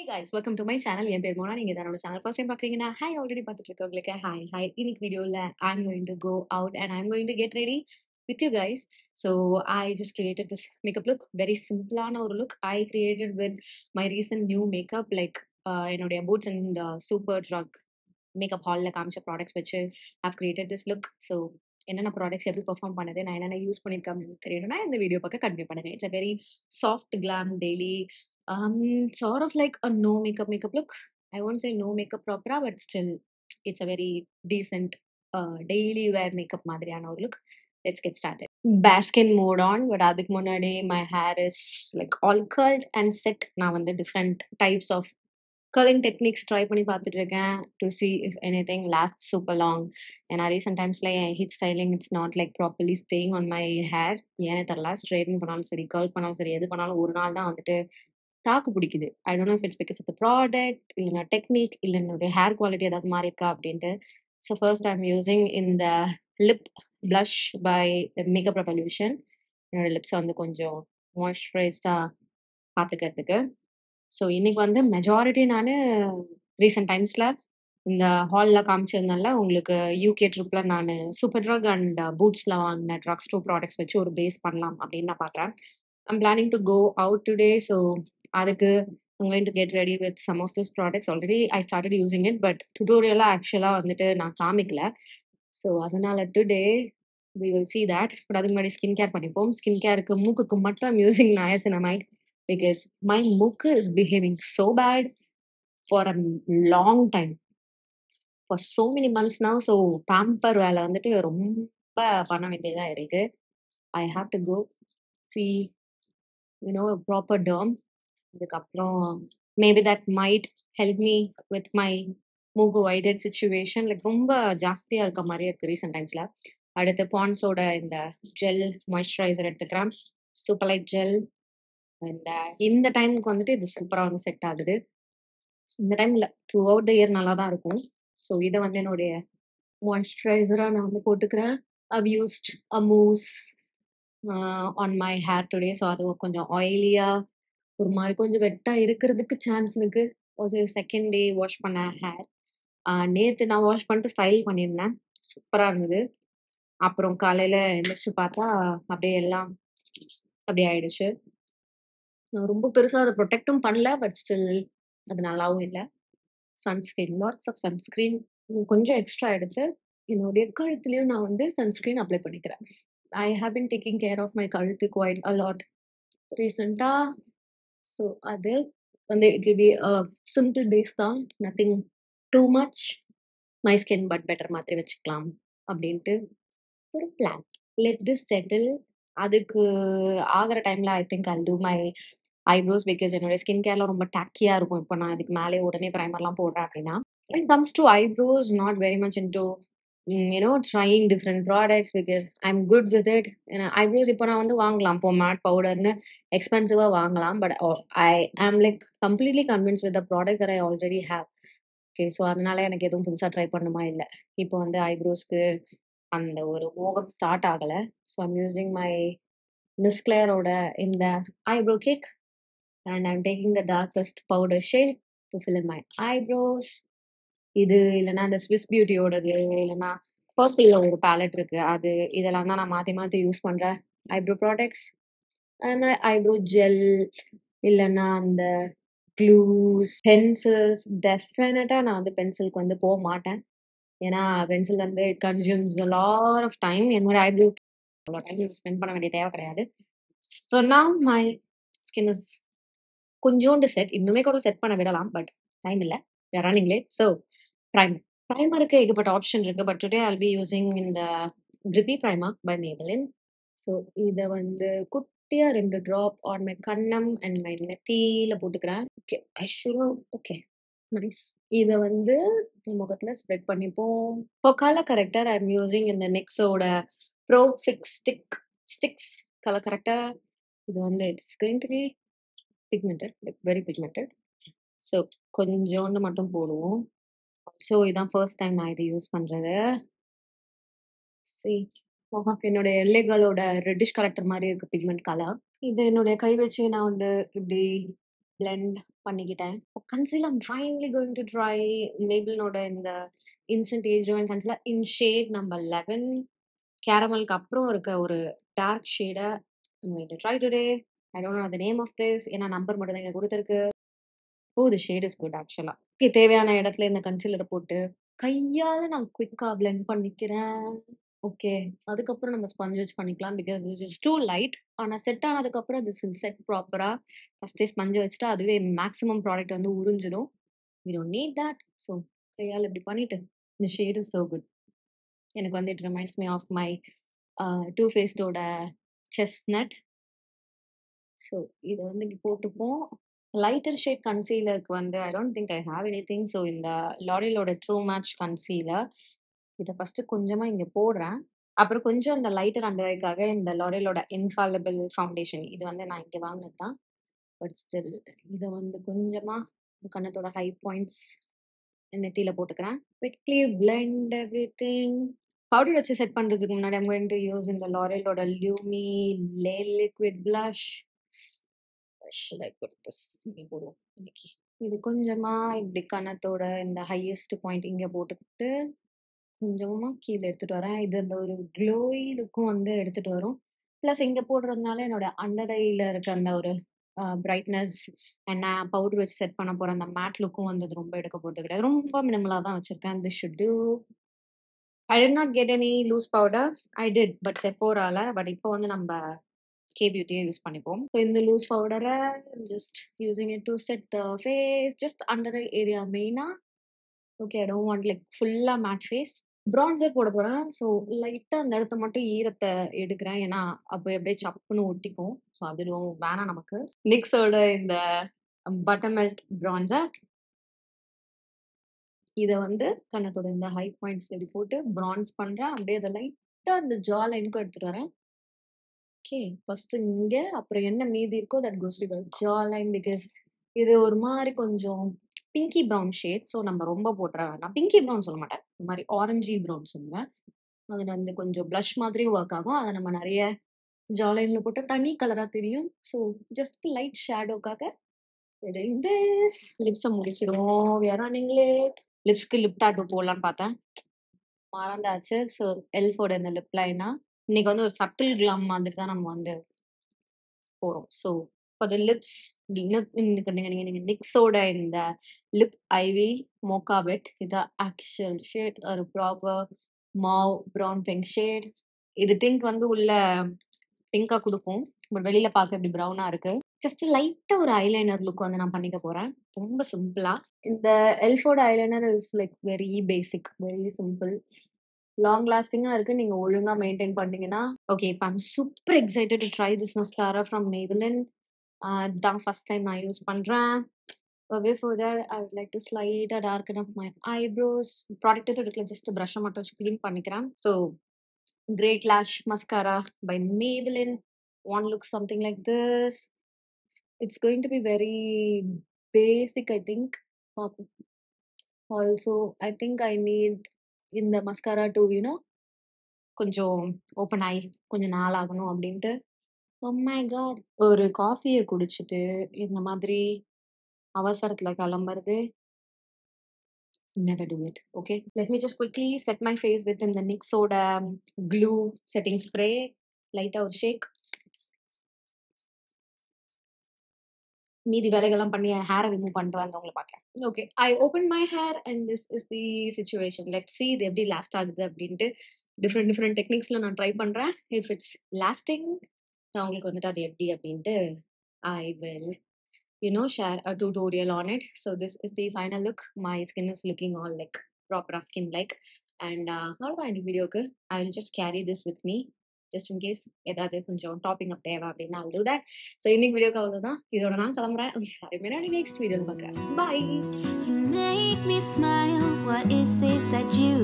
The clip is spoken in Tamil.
guys, welcome to my channel. என் பேர் மோனா. நீங்க என்னோட சேனல் ஃபர்ஸ்ட் டைம் பார்க்குறீங்கன்னா ஹாய் ஆல்ரெடி பார்த்துட்டு இருக்கவங்களுக்கு ஹாய். இன்னைக்கு வீடியோவில் I'm going to go out and I'm going to get ready with you guys. So I just created this makeup look. Very simple ஒரு look. I created with my recent new makeup like என்னுடைய Boots and Super Drug makeup ஹாலில் காமிச்ச ப்ராடக்ட்ஸ் வச்சு I've created this look. So என்னென்ன ப்ராடக்ட்ஸ் எப்படி பெர்ஃபார்ம் பண்ணது நான் என்னென்ன யூஸ் பண்ணியிருக்கேன் அப்படின்னு தெரியணும்னா இந்த வீடியோ பக்கம் கண்டினியூ பண்ணுங்க. It's a very soft glam daily sort of like a no makeup look. I won't say no makeup proper, but still it's a very decent daily wear makeup மாதிரியான ஒரு look. Let's get started. Bare skin mode on, but அதுக்கு முன்னாடி my hair is like all curled and set. நான் வந்து different types of curling techniques try பண்ணி பார்த்துட்டு இருக்கேன் to see if anything lasts super long. ஏன்னா ரீசெண்ட் டைம்ஸ்ல என் heat styling it's not like properly staying on my hair. ஏன்னு தெரியல, ஸ்ட்ரெயிட்டன் பண்ணாலும் சரி கர்ல் பண்ணாலும் சரி எது பண்ணாலும் ஒரு நாள் தான் வந்துட்டு தாக்கு பிடிக்குது. I don't know if it's because of the product இல்லைனா டெக்னிக் இல்லை என்னுடைய ஹேர் குவாலிட்டி ஏதாவது மாறி இருக்கா அப்படின்ட்டு. ஸோ ஃபர்ஸ்ட் ஐம் யூஸிங் இந்த lip blush by makeup revolution. என்னோட லிப்ஸை வந்து கொஞ்சம் மாய்ஸ்சரைஸ்டாக பார்த்துக்கிறதுக்கு. ஸோ இன்னைக்கு வந்து மெஜாரிட்டி நான் ரீசெண்ட் டைம்ஸில் இந்த ஹாலில் காமிச்சிருந்தேன்ல உங்களுக்கு யூகே ட்ரிப்பில் நான் சூப்பர் ட்ரக் அண்ட் பூட்ஸில் வாங்கின ட்ரக் ஸ்டோர் ப்ராடக்ட்ஸ் வச்சு ஒரு பேஸ் பண்ணலாம் அப்படின்னு நான் பார்க்குறேன். I'm planning to go out today, so அதுக்கு I'm going to get ready with some of those products. Already I started using it, but tutorial actually வந்துட்டு நான் காமிக்கல. ஸோ அதனால today we will see that. But அதுக்கு முன்னாடி ஸ்கின் கேர் பண்ணிப்போம். ஸ்கின் கேருக்கு மூக்குக்கு மட்டும் I'm using niacinamide because my மூக்கு is behaving so bad for a long time. For so many months now. So pamper வேலை வந்துட்டு ரொம்ப பண்ண வேண்டியதாக இருக்கு. I have to go see a proper derm. அதுக்கப்புறம் maybe that might help me with my மூக்கு வைடட் சிச்சுவேஷன். லைக் ரொம்ப ஜாஸ்தியாக இருக்க மாதிரியே இருக்குது ரீசெண்ட் டைம்ஸில். அடுத்து பாண்ட்ஸோட இந்த ஜெல் மாய்ஸ்சரைசர் எடுத்துக்கிறேன், சூப்பர் லைட் ஜெல். இந்த டைமுக்கு வந்துட்டு இது சூப்பராக வந்து செட் ஆகுது. இந்த டைம் இல்லை, த்ரூ அவுட் த இயர் நல்லா தான் இருக்கும். ஸோ இதை வந்து என்னுடைய மாய்ஸ்சரைசராக நான் வந்து போட்டுக்கிறேன். I've used a mousse on my hair today. So அது கொஞ்சம் ஆயிலியாக ஒரு மாதிரி கொஞ்சம் வெட்டாக இருக்கிறதுக்கு சான்ஸ் இருக்கு. ஒரு செகண்ட் டே வாஷ் பண்ண ஹேர். நேற்று நான் வாஷ் பண்ணிட்டு ஸ்டைல் பண்ணியிருந்தேன், சூப்பராக இருந்தது. அப்புறம் காலையில் எழுந்திரிச்சு பார்த்தா அப்படியே எல்லாம் அப்படியே ஆயிடுச்சு. நான் ரொம்ப பெருசாக அதை ப்ரொடெக்டும் பண்ணல, பட் ஸ்டில் அது நல்லாவும் இல்லை. சன்ஸ்க்ரீன், லாட்ஸ் ஆஃப் சன்ஸ்க்ரீன் கொஞ்சம் எக்ஸ்ட்ரா எடுத்து என்னுடைய கழுத்துலேயும் நான் வந்து சன்ஸ்க்ரீன் அப்ளை பண்ணிக்கிறேன். I have been taking care of my கழுத்து குவைட் அ லாட் ரீசெண்டாக. ஸோ அது வந்து it will be simple base தான், nothing too much. My skin but better மாதிரி வச்சுக்கலாம் அப்படின்ட்டு ஒரு பிளான். Let this settle. அதுக்கு ஆகிற டைமில் I think Jal do my eyebrows because என்னோட ஸ்கின் கேர்லாம் ரொம்ப டேக்கியாக இருக்கும். இப்போ நான் அதுக்கு மேலே உடனே ப்ரைமர்லாம் போடுறேன் அப்படின்னா. When it comes to eyebrows, not very much into trying different products because I'm good with it. Eyebrows இப்போ நான் வந்து வாங்கலாம், இப்போ மேட் பவுடர்னு எக்ஸ்பென்சிவாக வாங்கலாம், பட் ஐ ஆம் like completely convince with the products that I already have. Okay, so அதனால எனக்கு எதுவும் புதுசாக ட்ரை பண்ணுமா இல்லை. இப்போ வந்து ஐப்ரோஸ்க்கு அந்த ஒரு மோகம் ஸ்டார்ட் ஆகலை. So I'm using my Miss கிளேரோட இந்த eyebrow kit and I'm taking the darkest powder shade to fill in my eyebrows. இது இல்லைன்னா அந்த ஸ்விஸ் பியூட்டியோடது இல்லைன்னா பர்பிளில் ஒரு பேலட் இருக்குது, அது இதெல்லாம் தான் நான் மாற்றி மாற்றி யூஸ் பண்ணுறேன் ஐப்ரோ ப்ராடக்ட்ஸ். அது மாதிரி ஐப்ரோ ஜெல் இல்லைன்னா அந்த க்ளூஸ், பென்சில்ஸ். டெஃபினட்டாக நான் வந்து பென்சிலுக்கு வந்து போக மாட்டேன், ஏன்னா பென்சில் வந்து it consumes a lot of time. என்னோட ஐப்ரோ அவ்வளோ டைம் ஸ்பெண்ட் பண்ண வேண்டிய தேவை கிடையாது. So now my skin is கொஞ்சோண்டு செட், இன்னுமே கூட செட் பண்ண விடலாம், பட் டைம் இல்லை, ரன்னிங் லேட். ஸோ ப்ரைமருக்கு ஏகப்பட்ட ஆப்ஷன் இருக்கு, but today I'll be using இந்த grippy primer by Maybelline. So இதை வந்து குட்டியாக 2 ட்ராப் ஆன் மை கண்ணம் அண்ட் மை நெத்தியில் போட்டுக்கிறேன். ஓகே, ஐஷுரோ. Okay, nice. இதை வந்து முகத்தில் ஸ்ப்ரெட் பண்ணிப்போம். இப்போ colour corrector I am using இந்த நெக்ஸோட pro fix sticks colour corrector. இது வந்து it's going to be pigmented, like very pigmented. So கொஞ்சோண்டு மட்டும் போடுவோம். ஸோ இதான் ஃபர்ஸ்ட் டைம் நான் இதை யூஸ் பண்ணுறது. என்னோட எல்லைகளோட ரெட்டிஷ் கலெக்டர் மாதிரி இருக்குது பிக்மெண்ட் கலர். இது என்னுடைய கை வச்சு நான் வந்து இப்படி பிளெண்ட் பண்ணிக்கிட்டேன். Concealer I'm trying going to try மேபிளினோட இந்த instant age rewind concealer in shade number 11 கேரமலுக்கு அப்புறம் இருக்க ஒரு டார்க் ஷேட I'm going to try today. I don't know the name of this. ஏன்னா நம்பர் மட்டும் தான் இங்க குடுத்திருக்கு. தி ஷேட் இஸ் குட் ஆக்சுவலா. ஓகே, தேவையான இடத்துல இந்த கன்சீலர போட்டு கையால நான் குயிக்கா பிளெண்ட் பண்ணிக்கிறேன். ஓகே, அதுக்கப்புறம் நம்ம ஸ்பஞ்ச் வச்சு பண்ணிக்கலாம். Because this is too light. ஆனா செட் ஆனதுக்கப்புறம் திஸ் வில் செட் ப்ராப்பரா. ஃபர்ஸ்ட்டே ஸ்பஞ்ச் வச்சுட்டா அதுவே மேக்ஸிமம் ப்ராடக்ட் வந்து உறிஞ்சிடும். We don't need that. So கையால இப்படி பண்ணிட்டு இந்த ஷேட் இஸ் சோ குட். எனக்கு வந்து it reminds me of my Too Facedோட செஸ்ட்நட். ஸோ இதை வந்து இப்படி போட்டுப்போம். லைட்டர் ஷேட் கன்சீலருக்கு வந்து I don't think I have anything. So இந்த லாரியலோட ட்ரூ மேட்ச் கன்சீலர் இதை ஃபர்ஸ்ட் கொஞ்சமா இங்க போடுறேன். அப்புறம் கொஞ்சம் அந்த லைட்டர் அண்டர் ஐக்காக இந்த லாரியலோட இன்ஃபாலிபிள் ஃபவுண்டேஷன் இது வந்து நான் இங்க வாங்கினது தான். பட் ஸ்டில் இதை வந்து கொஞ்சமா கண்ணத்தோட ஹை பாயிண்ட்ஸ் நெத்தியில போட்டுக்கிறேன். Quickly blend everything. பவுடர் வச்சு செட் பண்றதுக்கு முன்னாடி ஐம் கோயிங் டு யூஸ் இந்த லாரியலோட லியூமி லே liquid blush. should I put this? இங்க போடுவோம் இன்னைக்கு. இது கொஞ்சமா இப்படி கண்ணத்தோட இந்த ஹையஸ்ட் பாயிண்ட் இங்க போட்டுக்கிட்டு கொஞ்சமா கீழே எடுத்துட்டு வரேன். இது அந்த ஒரு க்ளோயி லுக்கும் வந்து எடுத்துட்டு வரும். பிளஸ் இங்க போடுறதுனால என்னோட அண்டர் ஐல இருக்க அந்த ஒரு பிரைட்னஸ் அண்ட் நான் பவுடர் வச்சு செட் பண்ண போற அந்த மேட் லுக்கும் வந்து அது ரொம்ப எடுக்க போறது கிடையாது. ரொம்ப மினிமலா தான் வச்சிருக்கேன். This should do. I did not get any loose powder. I did but செஃபோரால. பட் இப்போ வந்து நம்ம கே பியூட்டியை யூஸ் பண்ணிப்போம். ஸோ இந்த லூஸ் பவுடரை just using it to set the face just under eye area மெயினா. Okay, I don't want like ஃபுல்லா மேட் ஃபேஸ். பிரான்சர் போட போறேன். ஸோ லைட்டா அந்த இடத்த மட்டும் ஈரத்தை எடுக்கிறேன். ஏன்னா அப்போ எப்படியே சப்புன்னு ஒட்டிக்கும். ஸோ அது வேணாம் நமக்கு. நிக்ஸோட இந்த பட்டர் மெல்ட் பிரான்சர் இதை வந்து கண்ணத்தோட இந்த ஹை பாயிண்ட்ஸ் இப்படி போட்டு பிரான்ஸ் பண்றேன். அப்படியே அதை லைட்டா அந்த ஜா லைனுக்கும் எடுத்துட்டு வரேன். ஓகே, ஃபர்ஸ்ட் இங்க அப்புறம் என்ன மீதி இருக்கோ that goes to jawline. பிகாஸ் இது ஒரு மாதிரி கொஞ்சம் பிங்கி ப்ரௌன் ஷேட். ஸோ நம்ம ரொம்ப போட்டுற வேண்டாம். பிங்கி ப்ரௌன் சொல்ல மாட்டேன், இந்த மாதிரி ஆரஞ்சி ப்ரௌன் சொல்லுவேன். அது வந்து கொஞ்சம் ப்ளஷ் மாதிரியும் ஒர்க் ஆகும். அதை நம்ம நிறைய ஜா லைன்ல போட்டு தனி கலரா தெரியும். ஸோ ஜஸ்ட் லைட் ஷேடோக்காக லிப்ஸை முடிச்சிடுவோம். வேற நீங்களே லிப்ஸ்க்கு லிப் டாட்டூ போடலான்னு பார்த்தேன், மறந்தாச்சு. ஸோ எல்ஃபோட இந்த லிப் லைனா இன்னைக்கு வந்து ஒரு சட்டில் கிளாம் மாதிரி தான் நம்ம வந்து போறோம். ஸோ ஃபார் த லிப்ஸ் நீங்க நிக்ஸோட இந்த லிப் ஐவி மோக்கா பெட் இதான் ஆக்சுவல் ஷேட். ஒரு proper Mau brown pink shade. இது டிண்ட் வந்து உள்ள பிங்கா கொடுக்கும். பட் வெளியில பார்க்க இப்படி ப்ரௌனா இருக்கு. ஜஸ்ட் லைட்டா ஒரு ஐலைனர் லுக் வந்து நான் பண்ணிக்க போறேன். ரொம்ப சிம்பிளா. இந்த எல்ஃபோட eyeliner is like very basic, very simple, long லாஸ்டிங்கா இருக்கு. நீங்க ஒழுங்கா மெயின்டைன் பண்ணீங்கன்னா ஓகே. இப்போ I'm super excited to try this mascara from Maybelline. தான் ஃபர்ஸ்ட் டைம் நான் யூஸ் பண்றேன். Before that, I would like to slightly darken up my eyebrows. Product எடுக்கல, ஜஸ்ட் ப்ரஷ்ஷை மட்டும் வச்சு க்ளீன் பண்ணிக்கிறேன். So Great Lash Mascara by Maybelline. One looks something like this. It's going to be very basic, I think. Also, I think I need in the mascara to, கொஞ்சம் ஓப்பன் ஆகி கொஞ்சம் நாள் ஆகணும் அப்படின்ட்டு. Oh my god, ஒரு காஃபியை குடிச்சிட்டு இந்த மாதிரி அவசரத்துல கிளம்புறது, never do it. Okay, let me just quickly set my face with the NYX Soda glue setting spray. லைட்டா ஒரு ஷேக். மீதி வேலைகள்லாம் பண்ணி ஹேரை ரிமூவ் பண்ணிட்டு வந்தவங்களை பார்க்குறேன். Okay, I open my hair and this is the situation. Let see இது எப்படி லாஸ்ட் ஆகுது அப்படின்ட்டு. டிஃப்ரெண்ட் டெக்னிக்ஸில் நான் ட்ரை பண்ணுறேன். இஃப் இட்ஸ் லாஸ்டிங் நான் உங்களுக்கு வந்துட்டு அது எப்படி அப்படின்ட்டு I will share a tutorial on it. So this is the final look. My skin is looking all like proper skin like. And அவ்வளோதான் இந்த வீடியோக்கு. I will just carry this with me just in case ஏதாவது கொஞ்சம் டாப்பிங் அப் தேவை அப்படின்னா I'll do that. ஸோ இன்னைக்கு வீடியோக்கு அவ்வளோதான். இதோட நான் கிளம்புறேன். அதுமாரி நெக்ஸ்ட் வீடியோவில் பார்க்குறேன். Bye. You make me smile. What is it that you